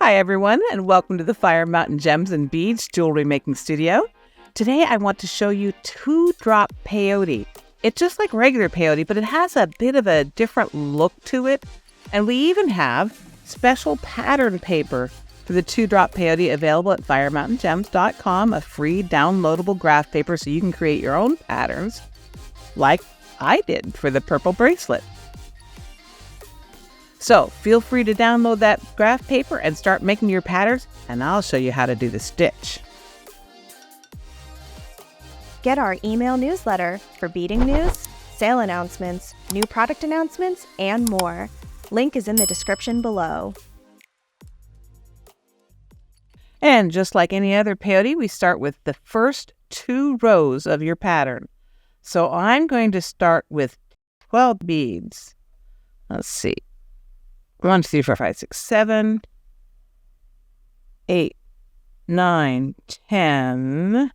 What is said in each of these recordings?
Hi everyone, and welcome to the Fire Mountain Gems and Beads jewelry making studio. Today I want to show you 2-drop peyote. It's just like regular peyote, but it has a bit of a different look to it. And we even have special pattern paper for the 2-drop peyote available at firemountaingems.com, a free downloadable graph paper so you can create your own patterns, like I did for the purple bracelet. So feel free to download that graph paper and start making your patterns, and I'll show you how to do the stitch. Get our email newsletter for beading news, sale announcements, new product announcements, and more. Link is in the description below. And just like any other peyote, we start with the first 2 rows of your pattern. So I'm going to start with 12 beads. Let's see. 1, 2, 3, 4, 5, 6, 7, 8, 9, 10,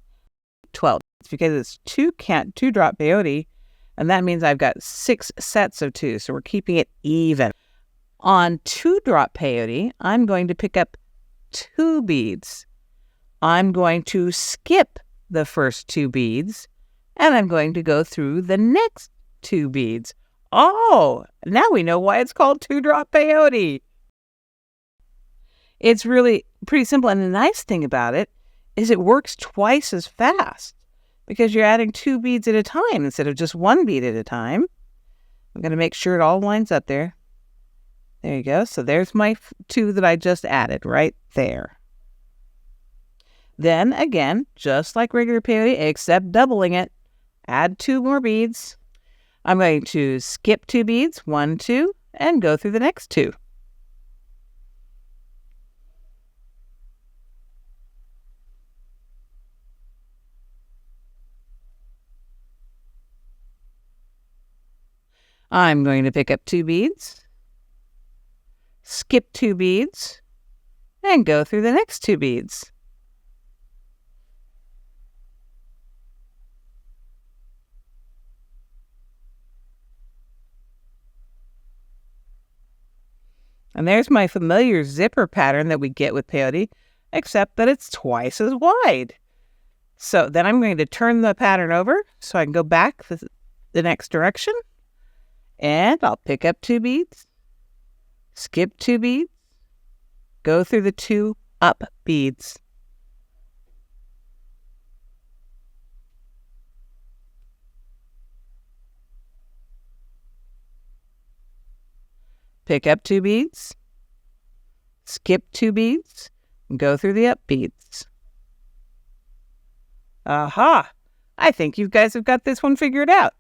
12. It's because it's 2-drop peyote, and that means I've got 6 sets of 2, so we're keeping it even. On 2-drop peyote, I'm going to pick up 2 beads. I'm going to skip the first 2 beads, and I'm going to go through the next 2 beads. Oh, now we know why it's called 2-drop peyote. It's really pretty simple, and the nice thing about it is it works twice as fast because you're adding 2 beads at a time instead of just 1 bead at a time. I'm going to make sure it all lines up there. There you go. So there's my 2 that I just added right there. Then again, just like regular peyote, except doubling it, add 2 more beads. I'm going to skip 2 beads, 1, 2, and go through the next 2. I'm going to pick up 2 beads, skip 2 beads, and go through the next 2 beads. And there's my familiar zipper pattern that we get with peyote, except that it's twice as wide. So then I'm going to turn the pattern over so I can go back the next direction. And I'll pick up 2 beads, skip 2 beads, go through the 2 up beads. Pick up 2 beads, skip 2 beads, and go through the up beads. Aha! I think you guys have got this one figured out.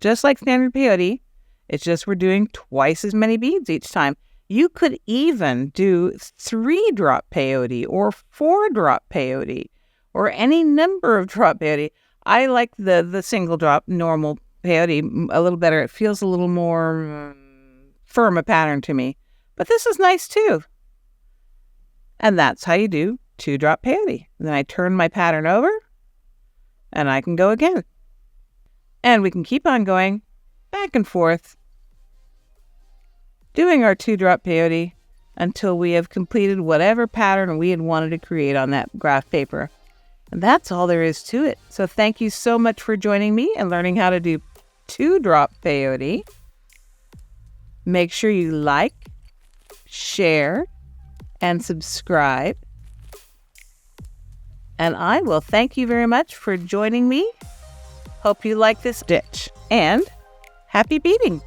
Just like standard peyote, it's just we're doing twice as many beads each time. You could even do 3-drop peyote or 4-drop peyote or any number of drop peyote. I like the single drop normal peyote a little better. It feels a little more firm a pattern to me. But this is nice too. And that's how you do 2-drop peyote. Then I turn my pattern over and I can go again. And we can keep on going back and forth, doing our 2-drop peyote until we have completed whatever pattern we had wanted to create on that graph paper. And that's all there is to it. So thank you so much for joining me and learning how to do 2-drop peyote. Make sure you like, share, and subscribe. And I will thank you very much for joining me. Hope you like this stitch, and happy beading!